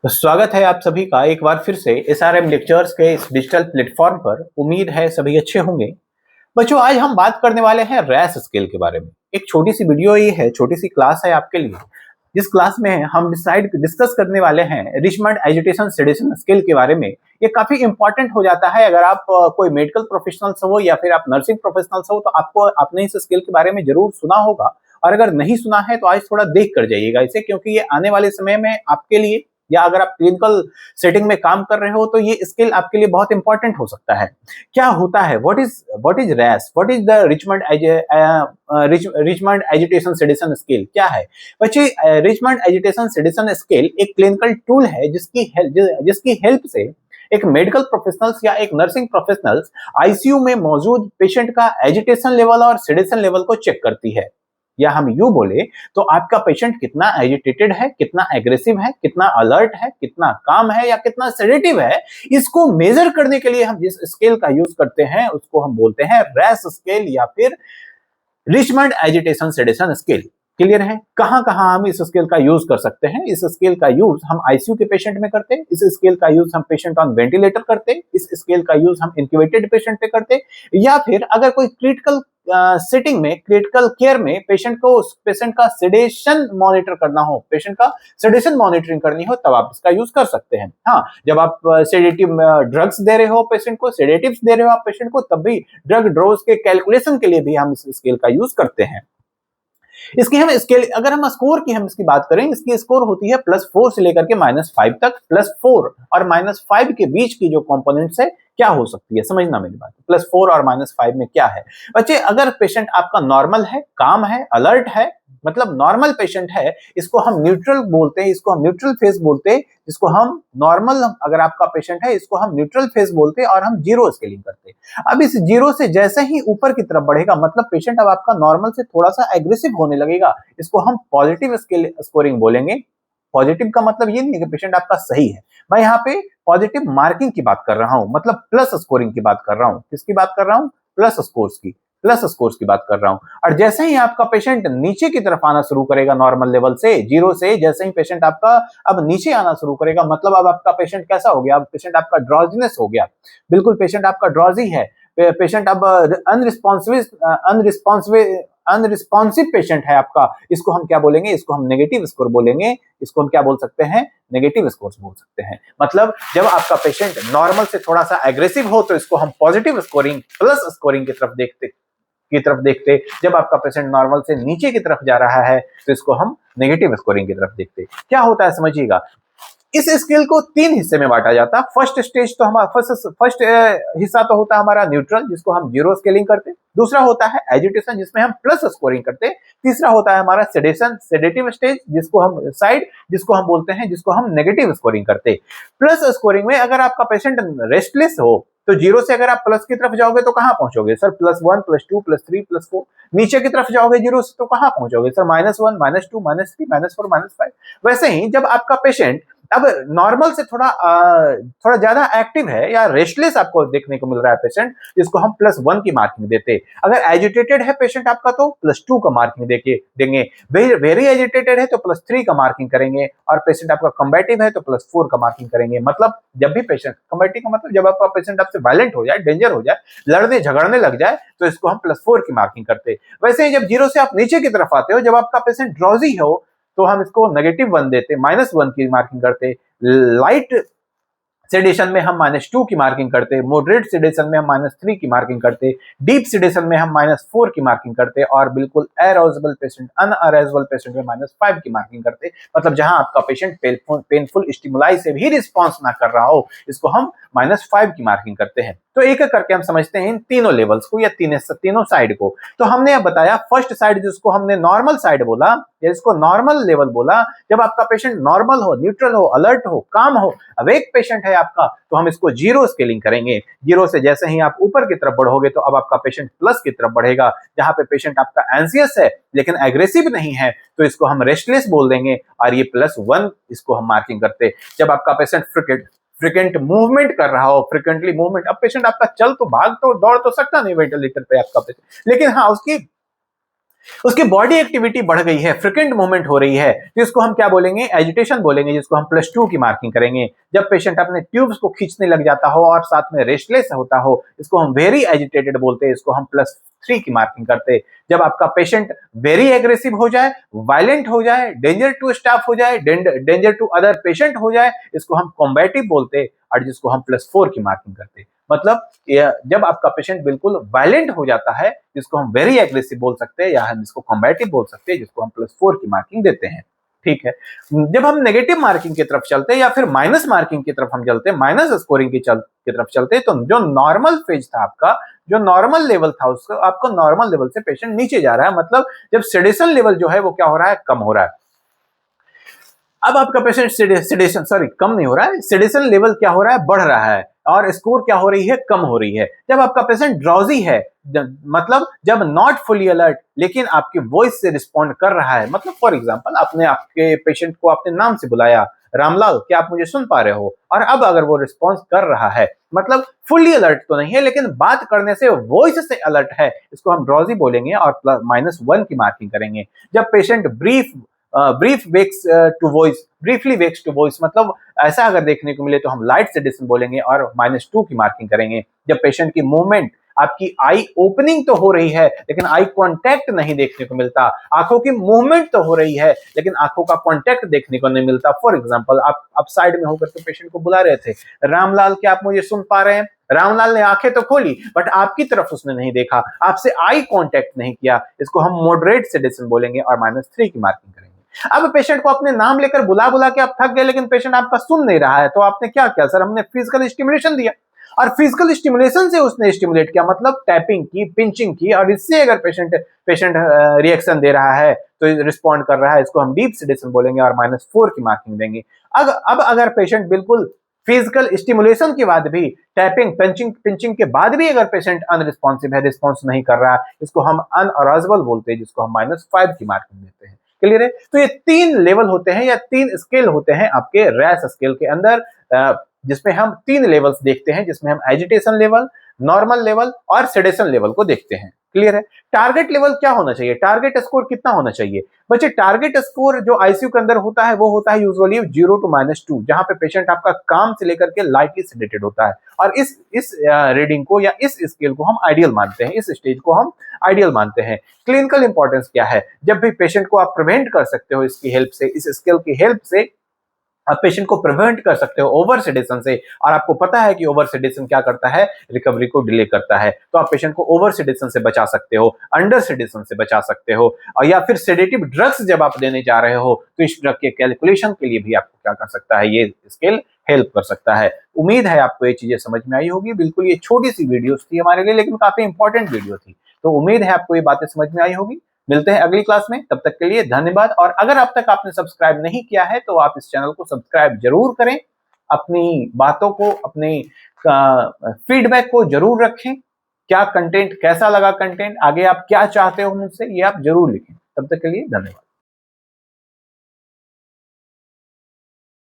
तो स्वागत है आप सभी का एक बार फिर से एसआरएम लेक्चर्स के इस डिजिटल प्लेटफॉर्म पर। उम्मीद है सभी अच्छे होंगे। बच्चों, आज हम बात करने वाले हैं रैस स्केल के बारे में। एक छोटी सी वीडियो ये है, छोटी सी क्लास है आपके लिए। जिस क्लास में हम डिस्कस करने वाले हैं रिचमंड एजुटेशन सेडेशन स्केल के बारे में। ये काफी इंपॉर्टेंट हो जाता है अगर आप कोई मेडिकल प्रोफेशनल्स हो या फिर आप नर्सिंग प्रोफेशनल्स हो, तो आपने इस स्केल के बारे में जरूर सुना होगा। और अगर नहीं सुना है तो आज थोड़ा देख कर जाइएगा इसे, क्योंकि ये आने वाले समय में आपके लिए, या अगर आप क्लिनिकल सेटिंग में काम कर रहे हो, तो ये स्किल आपके लिए बहुत इंपॉर्टेंट हो सकता है। क्या होता है, what is RASS, what is the Richmond agitation sedation scale क्या है बच्चे? रिचमंड एजुटेशन सेडेशन स्केल एक क्लिनिकल टूल है जिसकी हेल्प से एक मेडिकल प्रोफेशनल्स या एक नर्सिंग प्रोफेशनल्स आईसीयू में मौजूद पेशेंट का एजुटेशन लेवल और सेडेशन लेवल को चेक करती है। या हम यूं बोले तो आपका पेशेंट कितना एजिटेटेड है, कितना एग्रेसिव है, कितना अलर्ट है, कितना काम है या कितना सेडेटिव है, इसको मेजर करने के लिए हम जिस स्केल का यूज करते हैं उसको हम बोलते हैं रैस स्केल या फिर Richmond agitation sedation scale. Clear है? कहां कहां हम इस स्केल का यूज कर सकते हैं? इस स्केल का यूज हम आईसीयू के पेशेंट में करते हैं, इस स्केल का यूज हम पेशेंट ऑन वेंटिलेटर करते हैं, इस स्केल का यूज हम इंक्यूबेटेड पेशेंट पे करते हैं, या फिर अगर कोई क्रिटिकल सेटिंग में, क्रिटिकल केयर में पेशेंट का सेडेशन मॉनिटर करना हो, पेशेंट का सेडेशन मॉनिटरिंग करनी हो, तब आप इसका यूज कर सकते हैं। हाँ, जब आप सेडेटिव ड्रग्स दे रहे हो पेशेंट को, सेडेटिव्स दे रहे हो आप पेशेंट को, तब भी ड्रग डोज के कैलकुलेशन के लिए भी हम इस स्केल का यूज करते हैं। इसकी हम स्केल, अगर हम स्कोर की हम इसकी बात करें, इसकी स्कोर होती है +4 से लेकर के -5 तक। +4 और -5 के बीच की जो कंपोनेंट्स है क्या हो सकती है, समझना मेरी बात। +4 और -5 में क्या है बच्चे? अगर पेशेंट आपका नॉर्मल है, काम है, अलर्ट है, मतलब नॉर्मल पेशेंट है, इसको हम न्यूट्रल बोलते हैं, इसको हम न्यूट्रल फेज बोलते हैं, जिसको हम नॉर्मल, अगर आपका पेशेंट है इसको हम न्यूट्रल फेज बोलते हैं और हम जीरो स्केलिंग करते हैं। अब इस जीरो से जैसे ही ऊपर की तरफ बढ़ेगा, मतलब पेशेंट अब आपका नॉर्मल से थोड़ा सा एग्रेसिव होने लगेगा, इसको हम पॉजिटिव स्कोरिंग बोलेंगे। पॉजिटिव का मतलब ये नहीं है कि पेशेंट आपका सही है, मैं यहाँ पे पॉजिटिव मार्किंग की बात कर रहा हूं, मतलब प्लस स्कोरिंग की बात कर रहा हूं। किसकी बात कर रहा हूं? प्लस स्कोर्स की बात कर रहा हूं। और जैसे ही आपका पेशेंट नीचे की तरफ आना शुरू करेगा नॉर्मल लेवल से, जीरो से, जैसे ही पेशेंट आपका अब नीचे आना शुरू करेगा, मतलब अब आपका पेशेंट कैसा हो गया? अब पेशेंट आपका ड्रॉजीनेस हो गया, बिल्कुल पेशेंट आपका ड्रॉजी है, पेशेंट अब अनरिस्पॉन्सिव पेशेंट है आपका, इसको हम क्या बोलेंगे? इसको हम नेगेटिव स्कोर बोलेंगे। इसको हम क्या बोल सकते हैं? नेगेटिव स्कोर बोल सकते हैं। मतलब जब आपका पेशेंट नॉर्मल से थोड़ा सा एग्रेसिव हो तो इसको हम पॉजिटिव स्कोरिंग, प्लस स्कोरिंग की तरफ देखते। जब आपका पेशेंट नॉर्मल से नीचे की तरफ जा रहा है तो इसको हम नेगेटिव स्कोरिंग की तरफ देखते। क्या होता है समझिएगा, इस स्केल को 3 हिस्से में बांटा जाता है। फर्स्ट हिस्सा तो होता है हमारा न्यूट्रल, जिसको हम जीरो स्केलिंग करते हैं। दूसरा होता है एजुटेशन, जिसमें हम प्लस स्कोरिंग करते हैं। तीसरा होता है हमारा सेडेटिव स्टेज, जिसको हम बोलते हैं, जिसको हम नेगेटिव स्कोरिंग करते हैं। प्लस स्कोरिंग में अगर आपका पेशेंट रेस्टलेस हो तो जीरो से अगर आप प्लस की तरफ जाओगे तो कहां पहुंचोगे सर? +1 +2 +3 +4। नीचे की तरफ जाओगे जीरो से तो कहां पहुंचोगे सर? -1 -2 -3 -4 -5। वैसे ही जब आपका पेशेंट अब नॉर्मल से थोड़ा ज्यादा एक्टिव है या रेस्टलेस आपको देखने को मिल रहा है पेशेंट, जिसको हम +1 की मार्किंग देते। अगर एजिटेटेड है पेशेंट आपका तो +2 का मार्किंग देंगे। वेरी एजिटेटेड है तो +3 का मार्किंग करेंगे। और पेशेंट आपका कम्बैटिव है तो +4 का मार्किंग करेंगे। मतलब जब भी पेशेंट कम्बैटिव का मतलब जब आपका पेशेंट आपसे वायलेंट हो जाए, डेंजर हो जाए, लड़ने झगड़ने लग जाए, तो इसको हम +4 की मार्किंग करते। वैसे ही जब जीरो से आप नीचे की तरफ आते हो, जब आपका पेशेंट ड्रॉजी हो, तो हम इसको -1 देते, -1 की मार्किंग करते। लाइट सेडेशन में हम -2 की मार्किंग करते, मॉडरेट सेडेशन में हम -3 की मार्किंग करते, डीप सेडेशन में हम -4 की मार्किंग करते, और बिल्कुल अरेजबल पेशेंट, अनअरेजबल पेशेंट में -5 की मार्किंग करते। मतलब जहां आपका पेशेंट पेनफुल स्टिमुलाई से भी रिस्पॉन्स ना कर रहा हो, इसको हम -5 की मार्किंग करते हैं। तो एक एक करके हम समझते हैं इन तीनों लेवल्स को या तीनों साइड को। तो हमने अब बताया फर्स्ट साइड, जिसको हमने नॉर्मल साइड बोला या इसको नॉर्मल लेवल बोला। जब आपका पेशेंट नॉर्मल हो, न्यूट्रल हो, अलर्ट हो, काम हो, अवेक पेशेंट है आपका, तो हम इसको जीरो स्केलिंग करेंगे। जीरो से जैसे ही आप ऊपर की तरफ बढ़ोगे तो अब आपका पेशेंट प्लस की तरफ बढ़ेगा। जहां पे पेशेंट आपका एंसियस है लेकिन एग्रेसिव नहीं है तो इसको हम रेस्टलेस बोल देंगे, और ये +1 इसको हम मार्किंग करते। जब आपका पेशेंट फ्रिक्वेंट मूवमेंट कर रहा हो, फ्रिक्वेंटली मूवमेंट, अब पेशेंट आपका चल तो भाग तो दौड़ तो सकता नहीं वेंटिलेटर पे आपका पेशेंट, लेकिन हाँ उसकी उसकी बॉडी एक्टिविटी बढ़ गई है, फ्रिक्वेंट मूवमेंट हो रही है, तो इसको हम क्या बोलेंगे, एजिटेशन बोलेंगे, जिसको हम +2 की मार्किंग करेंगे। जब पेशेंट अपने ट्यूब्स को खींचने लग जाता हो और साथ में रेस्टलेस होता हो, इसको हम वेरी एजिटेटेड बोलते हैं, इसको हम +3 की मार्किंग करते हैं। जब आपका पेशेंट वेरी एग्रेसिव हो जाए, वायलेंट हो जाए, डेंजर टू स्टाफ हो जाए, डेंजर टू अदर पेशेंट हो जाए, इसको हम कॉम्बैटिव बोलते हैं और जिसको हम +4 की मार्किंग करते हैं। मतलब जब आपका पेशेंट बिल्कुल वायलेंट हो जाता है, जिसको हम वेरी एग्रेसिव बोल सकते हैं या हम इसको कॉम्बैटिव बोल सकते हैं, जिसको हम +4 की मार्किंग देते हैं। ठीक है, जब हम नेगेटिव मार्किंग की तरफ चलते हैं या फिर माइनस मार्किंग की तरफ हम चलते हैं, माइनस स्कोरिंग की तरफ चलते हैं, तो जो नॉर्मल फेज था आपका, जो नॉर्मल लेवल था, उसको आपको नॉर्मल लेवल से पेशेंट नीचे जा रहा है, मतलब जब सेडेशन लेवल जो है वो क्या हो रहा है, कम हो रहा है। अब आपका पेशेंट सेडेशन कम नहीं हो रहा है, सेडेशन लेवल क्या हो रहा है, बढ़ रहा है और स्कोर क्या हो रही है, कम हो रही है। जब आपका पेशेंट ड्राउजी है, मतलब जब नॉट फुली अलर्ट लेकिन आपकी वॉइस से रिस्पॉन्ड कर रहा है, मतलब फॉर एग्जांपल आपने आपके पेशेंट को अपने नाम से बुलाया, रामलाल क्या आप मुझे सुन पा रहे हो, और अब अगर वो रिस्पॉन्स कर रहा है, मतलब फुली अलर्ट तो नहीं है लेकिन बात करने से वॉइस से अलर्ट है, इसको हम ड्राउजी बोलेंगे और -1 की मार्किंग करेंगे। जब patient briefly wakes to voice, मतलब ऐसा अगर देखने को मिले तो हम लाइट सेडेशन बोलेंगे और -2 की मार्किंग करेंगे। जब पेशेंट की मूवमेंट, आपकी आई ओपनिंग तो हो रही है लेकिन आई कांटेक्ट नहीं देखने को मिलता, आंखों की मूवमेंट तो हो रही है लेकिन आंखों का कांटेक्ट देखने को नहीं मिलता। फॉर एग्जांपल आप साइड में होकर के पेशेंट को बुला रहे थे, रामलाल क्या आप मुझे सुन पा रहे हैं, रामलाल ने आंखें तो खोली बट आपकी तरफ उसने नहीं देखा, आपसे आई कांटेक्ट नहीं किया, इसको हम मॉडरेट सेडेशन बोलेंगे और -3 की मार्किंग करेंगे। अब पेशेंट को अपने नाम लेकर बुला बुला के आप थक गए लेकिन पेशेंट आपका सुन नहीं रहा है, तो आपने क्या किया, सर हमने फिजिकल स्टिमुलेशन दिया और फिजिकल स्टिमुलेशन से उसने स्टिमुलेट किया, मतलब टैपिंग की, पिंचिंग की, और इससे अगर पेशेंट रिएक्शन दे रहा है तो रिस्पॉन्ड कर रहा है, इसको हम डीप सेडेशन बोलेंगे और -4 की मार्किंग देंगे। अब अगर पेशेंट बिल्कुल फिजिकल स्टिमुलेशन के बाद भी, टैपिंग पिंचिंग के बाद भी अगर पेशेंट अनरिस्पॉन्सिव है, रिस्पॉन्स नहीं कर रहा है, इसको हम अनअराउजेबल बोलते हैं, जिसको हम -5 की मार्किंग देते हैं। क्लियर है, तो ये 3 लेवल होते हैं या 3 स्केल होते हैं आपके रैश स्केल के अंदर, जिसमें हम 3 लेवल्स देखते हैं, जिसमें हम एजिटेशन लेवल, नॉर्मल लेवल और सेडेशन लेवल को देखते हैं। क्लियर है, टारगेट लेवल क्या होना चाहिए, टारगेट स्कोर कितना होना चाहिए बच्चे, टारगेट स्कोर जो आईसीयू के अंदर होता है वो होता है यूजुअली 0 to -2, जहां पे पेशेंट आपका काम से लेकर के लाइटली सेडेटेड होता है, और इस रीडिंग को या इस स्केल को हम आइडियल मानते हैं, इस स्टेज को हम आइडियल मानते हैं। क्लिनिकल इंपॉर्टेंस क्या है, जब भी पेशेंट को आप प्रिवेंट कर सकते हो इसकी हेल्प से, इस स्केल की हेल्प से आप पेशेंट को प्रिवेंट कर सकते हो ओवर सेडेशन से, और आपको पता है कि ओवर सेडेशन क्या करता है, रिकवरी को डिले करता है, तो आप पेशेंट को ओवर सेडेशन से बचा सकते हो, अंडर सेडेशन से बचा सकते हो, और या फिर सेडेटिव ड्रग्स जब आप देने जा रहे हो तो इस ड्रग के कैलकुलेशन के लिए भी आपको क्या कर सकता है, ये स्केल हेल्प कर सकता है। उम्मीद है आपको ये चीजें समझ में आई होगी। बिल्कुल ये छोटी सी वीडियो थी हमारे लिए लेकिन काफी इंपॉर्टेंट वीडियो थी, तो उम्मीद है आपको ये बातें समझ में आई होगी। मिलते हैं अगली क्लास में, तब तक के लिए धन्यवाद। और अगर अब तक आपने सब्सक्राइब नहीं किया है तो आप इस चैनल को सब्सक्राइब जरूर करें, अपनी बातों को, अपने फीडबैक को जरूर रखें, क्या कंटेंट, कैसा लगा कंटेंट, आगे आप क्या चाहते हो मुझसे, ये आप जरूर लिखें। तब तक के लिए धन्यवाद।